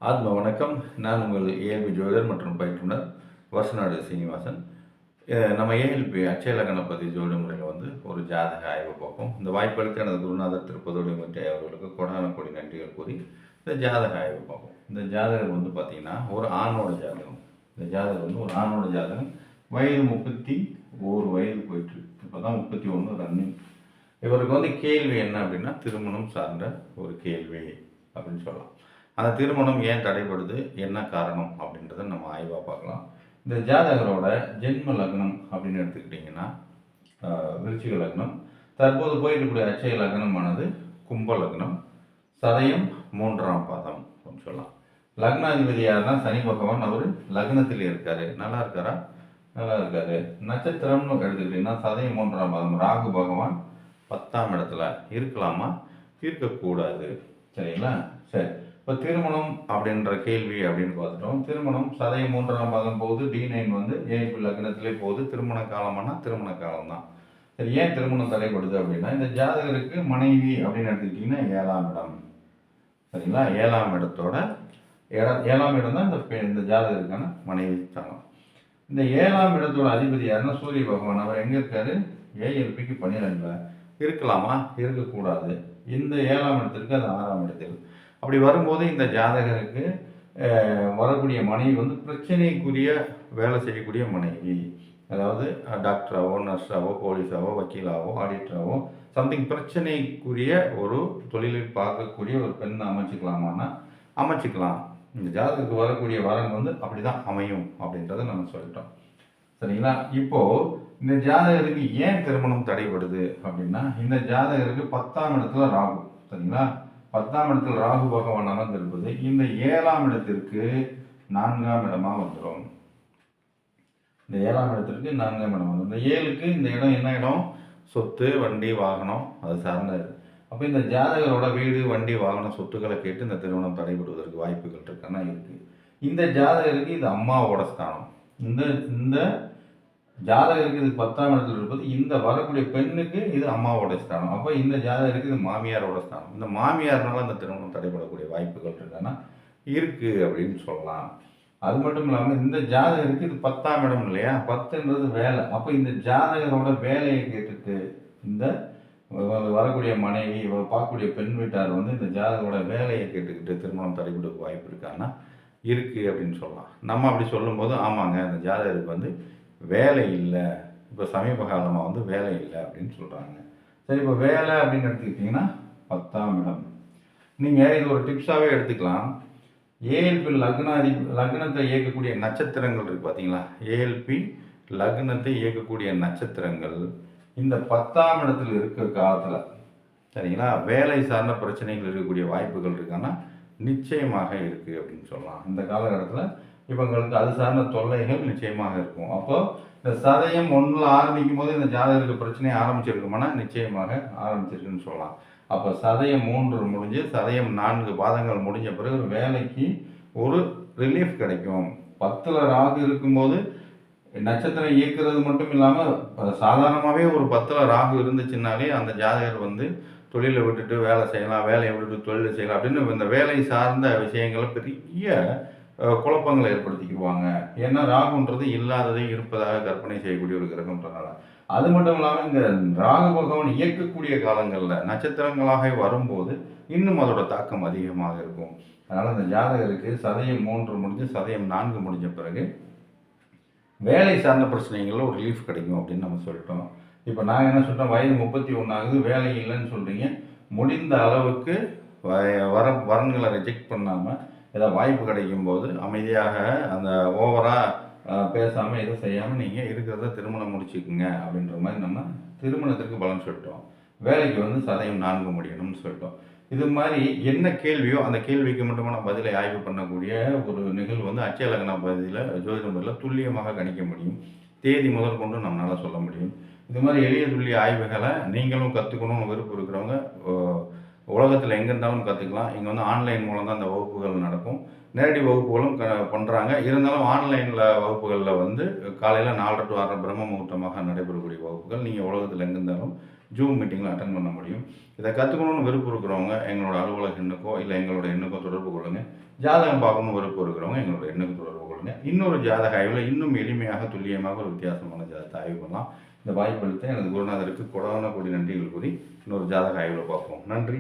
ஆத்ம வணக்கம். நான் உங்கள் ஏஎல்பி ஜோதிடர் மற்றும் பயிற்றுனர் வருஷநாடு சீனிவாசன். நம்ம ஏஎல்பி அட்சய லக்னபதி ஜோதிட முறையில் ஒரு ஜாதக ஆய்வு பார்ப்போம். இந்த வாய்ப்பளித்த எனது குருநாதர் திருப்பதோடிமுத்தி அவர்களுக்கு கொடான கோடி நன்றிகள் கூறி இந்த ஜாதக ஆய்வு பார்ப்போம். இந்த ஜாதகம் பார்த்தீங்கன்னா ஒரு ஆணோட ஜாதகம். இந்த ஜாதகம் ஒரு ஆணோட ஜாதகம். வயது 31 வயது போயிட்டு இப்போ தான் 31 ரன்னிங். இவருக்கு கேள்வி என்ன அப்படின்னா திருமணம் சார்ந்த ஒரு கேள்வி அப்படின்னு சொல்லலாம். அந்த திருமணம் ஏன் தடைபடுது, என்ன காரணம் அப்படின்றத நம்ம ஆய்வாக பார்க்கலாம். இந்த ஜாதகரோட ஜென்ம லக்னம் அப்படின்னு எடுத்துக்கிட்டிங்கன்னா விருச்சிக லக்னம். தற்போது போயிட்டுக்கூடிய அட்சய லக்னமானது கும்ப லக்னம், சதயம் 3ஆம் பாதம் அப்படின்னு சொல்லலாம். லக்னாதிபதி யாருன்னா சனி பகவான். அவர் லக்னத்தில் இருக்காரு. நல்லா இருக்காரா? நல்லா இருக்காரு. நட்சத்திரம்னு எடுத்துக்கிட்டிங்கன்னா சதயம் 3ஆம் பாதம். ராகு பகவான் 10ஆம் இடத்துல இருக்கலாமா, இருக்கக்கூடாது. சரிங்களா? சரி, இப்போ திருமணம் அப்படின்ற கேள்வி அப்படின்னு பார்த்துட்டோம். திருமணம் சதயம் 3ஆம் பாதம் போகுது. D9 ஏபி லக்னத்திலே போகுது. திருமண காலமானா திருமண காலம் தான். சரி, ஏன் திருமணம் தடைப்படுது அப்படின்னா இந்த ஜாதகருக்கு மனைவி அப்படின்னு எடுத்துக்கிட்டிங்கன்னா 7ஆம் இடம். சரிங்களா? 7ஆம் இடத்தோட 7ஆம் இடம் தான் இந்த ஜாதகருக்கான மனைவி ஸ்தானம். இந்த 7ஆம் இடத்தோட அதிபதி யாருன்னா சூரிய பகவான். அவர் எங்கே இருக்காரு? ஏஎல்பிக்கு 12 இருக்கலாமா, இருக்கக்கூடாது. இந்த 7ஆம் இடத்திற்கு அது 6ஆம் இடத்தில். அப்படி வரும்போது இந்த ஜாதகருக்கு வரக்கூடிய மனைவி பிரச்சனைக்குரிய வேலை செய்யக்கூடிய மனைவி. அதாவது டாக்டராகவோ, நர்ஸாவோ, போலீஸாவோ, வக்கீலாவோ, ஆடிட்டராகவோ சம்திங் பிரச்சனைக்குரிய ஒரு தொழிலில் பார்க்கக்கூடிய ஒரு பெண் அமைச்சிக்கலாமான்னா அமைச்சிக்கலாம். இந்த ஜாதகத்துக்கு வரக்கூடிய வரன் அப்படி தான் அமையும் அப்படின்றத நம்ம சொல்லிட்டோம். சரிங்களா? இப்போது இந்த ஜாதகருக்கு ஏன் திருமணம் தடைபடுது அப்படின்னா இந்த ஜாதகருக்கு 10ஆம் இடத்துல ராகு. சரிங்களா? 10ஆம் இடத்தில் ராகு பகவான் அமர்ந்திருப்பது இந்த 7ஆம் இடத்திற்கு 4ஆம் இடமா வந்துடும். இந்த 7ஆம் இடத்திற்கு 4ஆம் இடம் வந்துடும். இந்த 7க்கு இந்த இடம் என்ன இடம்? சொத்து, வண்டி, வாகனம், அது சார்ந்தது. அப்போ இந்த ஜாதகரோட வீடு, வண்டி, வாகனம், சொத்துக்களை கேட்டு இந்த திருமணம் தடைபடுவதற்கு வாய்ப்புகள் இருக்குன்னா இருக்குது. இந்த ஜாதகருக்கு இது அம்மாவோட ஸ்தானம். இந்த ஜாதகருக்கு இது 10ஆம் இடத்துல இருப்பது இந்த வரக்கூடிய பெண்ணுக்கு இது அம்மாவோட ஸ்தானம். அப்போ இந்த ஜாதகருக்கு இது மாமியாரோட ஸ்தானம். இந்த மாமியார்னால அந்த திருமணம் தடைபடக்கூடிய வாய்ப்புகள் இருக்கான்னா இருக்குது அப்படின்னு சொல்லலாம். அது மட்டும் இல்லாமல் இந்த ஜாதகருக்கு இது 10ஆம் இடம் இல்லையா? 10ன்றது வேலை. அப்போ இந்த ஜாதகரோட வேலையை கேட்டுட்டு இந்த வரக்கூடிய மனைவி பார்க்கக்கூடிய பெண் வீட்டார் இந்த ஜாதகரோட வேலையை கேட்டுக்கிட்டு திருமணம் தடைபட வாய்ப்பு இருக்கான்னா இருக்குது அப்படின்னு சொல்லலாம். நம்ம அப்படி சொல்லும்போது ஆமாங்க, இந்த ஜாதகருக்கு வேலை இல்லை, இப்போ சமீப காலமாக வேலை இல்லை அப்படின்னு சொல்கிறாங்க. சரி, இப்போ வேலை அப்படின்னு எடுத்துக்கிட்டிங்கன்னா 10ஆம் இடம். நீங்கள் இது ஒரு டிப்ஸாகவே எடுத்துக்கலாம். ஏஎல்பி லக்னத்தை இயக்கக்கூடிய நட்சத்திரங்கள் இருக்குது பார்த்தீங்களா? ஏஎல்பி லக்னத்தை இயக்கக்கூடிய நட்சத்திரங்கள் இந்த 10ஆம் இடத்துல இருக்கிற காலத்தில் சரிங்களா வேலை சார்ந்த பிரச்சனைகள் இருக்கக்கூடிய வாய்ப்புகள் இருக்கான்னா நிச்சயமாக இருக்குது அப்படின்னு சொல்லலாம். இந்த காலகட்டத்தில் இவங்களுக்கு அது சார்ந்த தொல்லைகள் நிச்சயமாக இருக்கும். அப்போ இந்த சதயம் 1 ஆரம்பிக்கும் போது இந்த ஜாதகருக்கு பிரச்சனை ஆரம்பிச்சிருக்குமானா நிச்சயமாக ஆரம்பிச்சிருக்குன்னு சொல்லலாம். அப்போ சதயம் 3 முடிஞ்சு சதயம் 4 பாதங்கள் முடிஞ்ச பிறகு ஒரு வேலைக்கு ஒரு ரிலீஃப் கிடைக்கும். 10ல் ராகு இருக்கும்போது நட்சத்திரம் இயக்குறது மட்டும் இல்லாமல் சாதாரணமாகவே ஒரு 10ல் ராகு இருந்துச்சுன்னாலே அந்த ஜாதகர் தொழிலை விட்டுட்டு வேலை செய்யலாம், வேலையை விட்டுட்டு தொழிலை செய்யலாம் அப்படின்னு இந்த வேலை சார்ந்த விஷயங்களை பெரிய குழப்பங்களை ஏற்படுத்திக்குவாங்க. ஏன்னா ராகுன்றது இல்லாததை இருப்பதாக கற்பனை செய்யக்கூடிய ஒரு கிரகம்ன்றனால. அது மட்டும் இல்லாமல் இந்த ராகு பகவான் இயக்கக்கூடிய காலங்களில் நட்சத்திரங்களாக வரும்போது இன்னும் அதோட தாக்கம் அதிகமாக இருக்கும். அதனால் இந்த ஜாதகருக்கு சதயம் 3 முடிஞ்சு சதயம் 4 முடிஞ்ச பிறகு வேலை சார்ந்த பிரச்சனைகளில் ஒரு ரிலீஃப் கிடைக்கும் அப்படின்னு நம்ம சொல்லிட்டோம். இப்போ நாங்கள் என்ன சொல்லிட்டோம்? வயது 31 ஆகுது, வேலை இல்லைன்னு சொல்கிறீங்க. முடிந்த அளவுக்கு வரன்களை ரிஜெக்ட் பண்ணாமல் ஏதாவது வாய்ப்பு கிடைக்கும் போது அமைதியாக அந்த ஓவராக பேசாமல் எதுவும் செய்யாமல் நீங்கள் இருக்கிறத திருமணம் முடிச்சுக்குங்க அப்படின்ற மாதிரி நம்ம திருமணத்திற்கு பலன் சொல்லிட்டோம். வேலைக்கு சதயம் 4 முடியணும்னு சொல்லிட்டோம். இது மாதிரி என்ன கேள்வியோ அந்த கேள்விக்கு மட்டுமான பதிலை ஆய்வு பண்ணக்கூடிய ஒரு நிகழ்வு அட்சய லக்ன பகுதியில் ஜோதிட முறையில் துல்லியமாக கணிக்க முடியும். தேதி முதற்கொண்டு நம்மளால் சொல்ல முடியும். இது மாதிரி எளிய துல்லிய ஆய்வுகளை நீங்களும் கற்றுக்கணும்னு விருப்பம் இருக்கிறவங்க உலகத்தில் எங்கே இருந்தாலும் கற்றுக்கலாம். இங்கே ஆன்லைன் மூலம் தான் அந்த வகுப்புகள் நடக்கும். நேரடி வகுப்புகளும் பண்ணுறாங்க. இருந்தாலும் ஆன்லைனில் வகுப்புகளில் காலையில் 4:30 to 6:30 பிரம்ம முகூர்த்தமாக நடைபெறக்கூடிய வகுப்புகள் நீங்கள் உலகத்தில் எங்கே இருந்தாலும் ஜூம் மீட்டிங்கில் அட்டன் பண்ண முடியும். இதை கற்றுக்கணும்னு விருப்பம் இருக்கிறவங்க எங்களோட அலுவலக எண்ணுக்கோ இல்லை எங்களோட எண்ணுக்கோ தொடர்பு கொள்ளுங்கள். ஜாதகம் பார்க்கணும்னு விருப்பம் இருக்கிறவங்க எங்களோட எண்ணுக்கு தொடர்பு கொள்ளுங்க. இன்னொரு ஜாதக ஆய்வில் இன்னும் எளிமையாக துல்லியமாக ஒரு வித்தியாசமான ஜாதகத்தை ஆய்வு பண்ணலாம். இந்த வாய்ப்பளித்த எனது குருநாதருக்கு கொடான கோடி நன்றிகள் கூறி இன்னொரு ஜாதக ஆய்வில் பார்ப்போம். நன்றி.